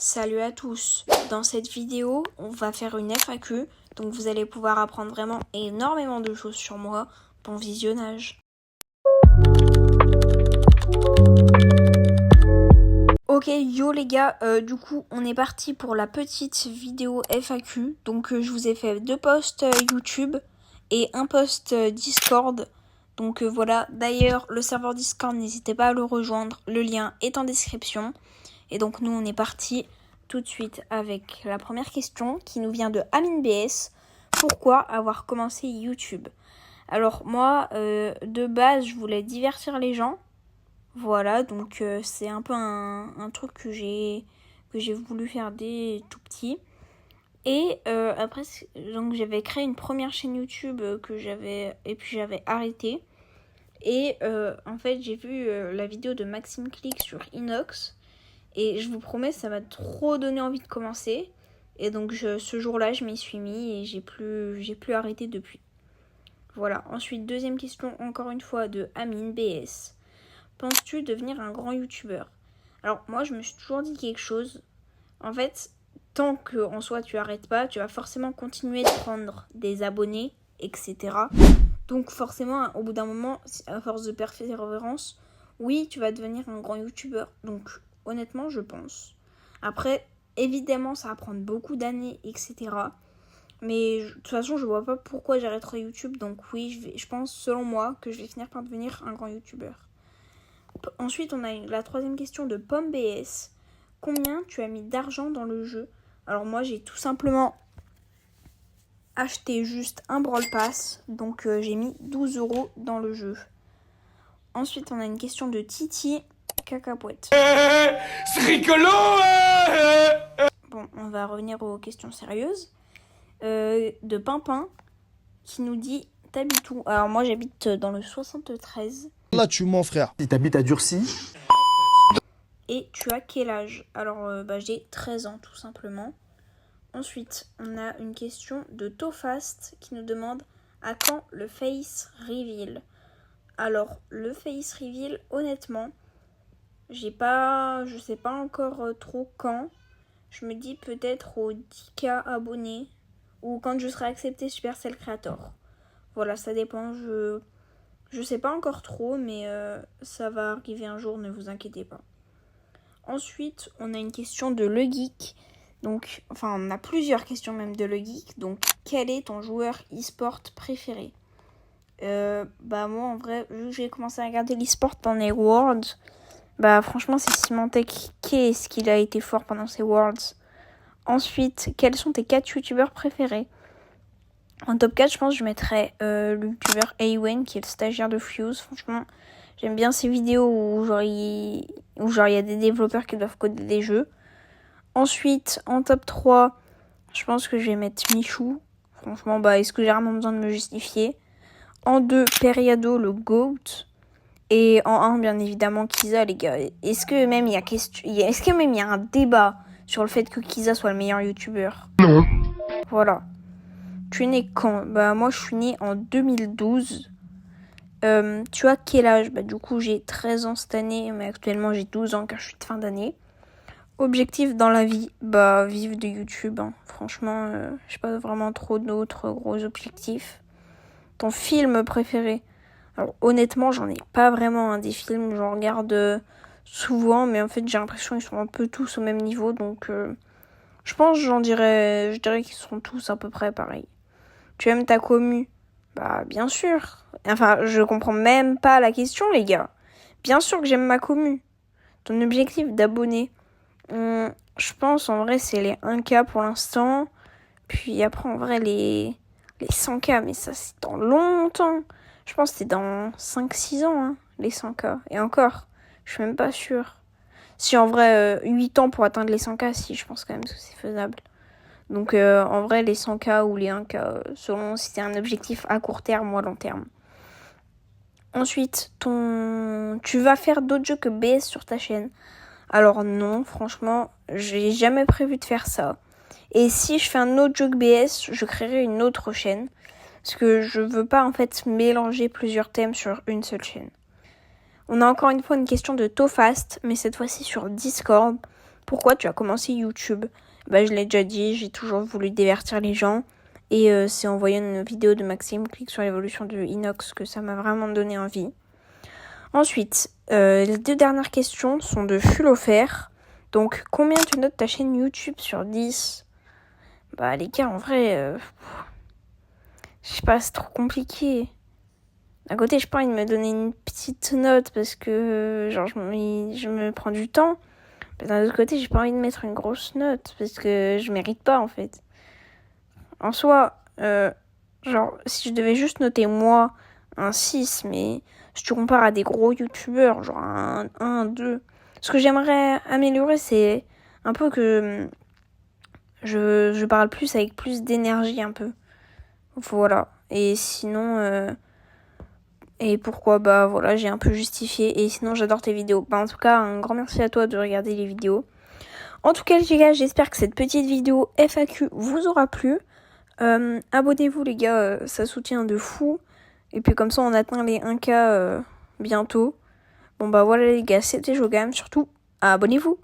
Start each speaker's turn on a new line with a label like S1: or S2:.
S1: Salut à tous. Dans cette vidéo, on va faire une FAQ, donc vous allez pouvoir apprendre vraiment énormément de choses sur moi. Bon visionnage. Ok, yo les gars, du coup on est parti pour la petite vidéo FAQ. Donc je vous ai fait 2 posts YouTube et un post Discord. Donc voilà, d'ailleurs le serveur Discord, n'hésitez pas à le rejoindre, le lien est en description. Et donc nous on est parti tout de suite avec la première question qui nous vient de AminBS. Pourquoi avoir commencé YouTube? Alors moi, de base, je voulais divertir les gens. Voilà, donc c'est un peu un truc que j'ai voulu faire dès tout petit. Et après, donc j'avais créé une première chaîne YouTube et puis j'avais arrêté. Et en fait, j'ai vu la vidéo de Maxime Click sur Inox. Et je vous promets, ça m'a trop donné envie de commencer. Et donc ce jour-là, je m'y suis mis et j'ai plus arrêté depuis. Voilà. Ensuite, deuxième question, encore une fois, de Amine BS. Penses-tu devenir un grand youtubeur? Alors moi, je me suis toujours dit quelque chose. En fait, tant qu'en soi tu arrêtes pas, tu vas forcément continuer de prendre des abonnés, etc. Donc forcément, au bout d'un moment, à force de persévérance, oui, tu vas devenir un grand youtubeur. Donc honnêtement, je pense. Après, évidemment, ça va prendre beaucoup d'années, etc. Mais de toute façon, je vois pas pourquoi j'arrêterai YouTube. Donc oui, je pense, selon moi, que je vais finir par devenir un grand youtubeur. Ensuite, on a la troisième question de Pomme BS. Combien tu as mis d'argent dans le jeu? Alors moi, j'ai tout simplement acheté juste un Brawl Pass. Donc j'ai mis 12 € dans le jeu. Ensuite, on a une question de Titi Cacapoète.
S2: C'est rigolo.
S1: Bon, on va revenir aux questions sérieuses. De Pimpin qui nous dit t'habites où? Alors moi j'habite dans le 73.
S3: Là tu mens frère.
S2: Si t'habites à Durcy.
S1: Et tu as quel âge? Alors j'ai 13 ans tout simplement. Ensuite on a une question de Tofast qui nous demande à quand le face reveal? Alors le face reveal, honnêtement, je sais pas encore trop quand. Je me dis peut-être aux 10K abonnés ou quand je serai accepté Supercell Creator. Voilà, ça dépend. Je sais pas encore trop, mais ça va arriver un jour, ne vous inquiétez pas. Ensuite, on a une question de Le Geek. Donc, enfin, on a plusieurs questions même de Le Geek. Donc, quel est ton joueur e-sport préféré? Moi, en vrai, vu que j'ai commencé à regarder l'e-sport pendant les Worlds, franchement, c'est Symantec. Qu'est-ce qu'il a été fort pendant ces Worlds. Ensuite, quels sont tes 4 youtubeurs préférés? En top 4, je pense que je mettrais le youtubeur Awen, qui est le stagiaire de Fuse. Franchement, j'aime bien ces vidéos où il y a des développeurs qui doivent coder des jeux. Ensuite, en top 3, je pense que je vais mettre Michou. Franchement, est-ce que j'ai vraiment besoin de me justifier? En 2, Periado, le GOAT. Et en 1, bien évidemment, Kiza, les gars. Est-ce que même il y a un débat sur le fait que Kiza soit le meilleur youtubeur?
S2: Non.
S1: Voilà. Tu es né quand? Moi, je suis née en 2012. Tu as quel âge? Du coup, j'ai 13 ans cette année, mais actuellement, j'ai 12 ans car je suis de fin d'année. Objectif dans la vie? Vivre de YouTube. Hein. Franchement, j'ai pas vraiment trop d'autres gros objectifs. Ton film préféré? Alors, honnêtement, j'en ai pas vraiment des films. J'en regarde souvent, mais en fait, j'ai l'impression qu'ils sont un peu tous au même niveau. Donc, je pense je dirais qu'ils sont tous à peu près pareils. Tu aimes ta commu? Bien sûr. Enfin, je comprends même pas la question, les gars. Bien sûr que j'aime ma commu. Ton objectif d'abonnés? Je pense, en vrai, c'est les 1K pour l'instant. Puis après, en vrai, les 100K. Mais ça, c'est dans longtemps. Je pense que c'est dans 5-6 ans, hein, les 100K. Et encore, je suis même pas sûre. Si, en vrai, 8 ans pour atteindre les 100K, si, je pense quand même que c'est faisable. Donc en vrai, les 100K ou les 1K, selon si c'est un objectif à court terme ou à long terme. Ensuite, tu vas faire d'autres jeux que BS sur ta chaîne? Alors non, franchement, j'ai jamais prévu de faire ça. Et si je fais un autre jeu que BS, je créerai une autre chaîne. Parce que je veux pas en fait mélanger plusieurs thèmes sur une seule chaîne. On a encore une fois une question de Tofast, mais cette fois-ci sur Discord. pourquoi tu as commencé YouTube? Bah, je l'ai déjà dit, j'ai toujours voulu divertir les gens. Et c'est en voyant une vidéo de Maxime, clique sur l'évolution de Inox, que ça m'a vraiment donné envie. Ensuite, les 2 dernières questions sont de Fulofer. Donc, combien tu notes ta chaîne YouTube sur 10? Bah, les gars, en vrai, je sais pas, c'est trop compliqué. D'un côté, j'ai pas envie de me donner une petite note parce que, genre, je me prends du temps. Mais d'un autre côté, j'ai pas envie de mettre une grosse note parce que je mérite pas, en fait. En soi, genre, si je devais juste noter moi, un 6, mais si tu compares à des gros youtubeurs, genre un 2, ce que j'aimerais améliorer, c'est un peu que je parle plus avec plus d'énergie, un peu. Voilà. Et sinon, et pourquoi, bah voilà, j'ai un peu justifié. Et sinon, j'adore tes vidéos. Bah, en tout cas, un grand merci à toi de regarder les vidéos. En tout cas, les gars, j'espère que cette petite vidéo FAQ vous aura plu. Abonnez-vous les gars, ça soutient de fou. Et puis comme ça on atteint les 1K bientôt. Bon bah voilà les gars, c'était Jogam, surtout abonnez-vous.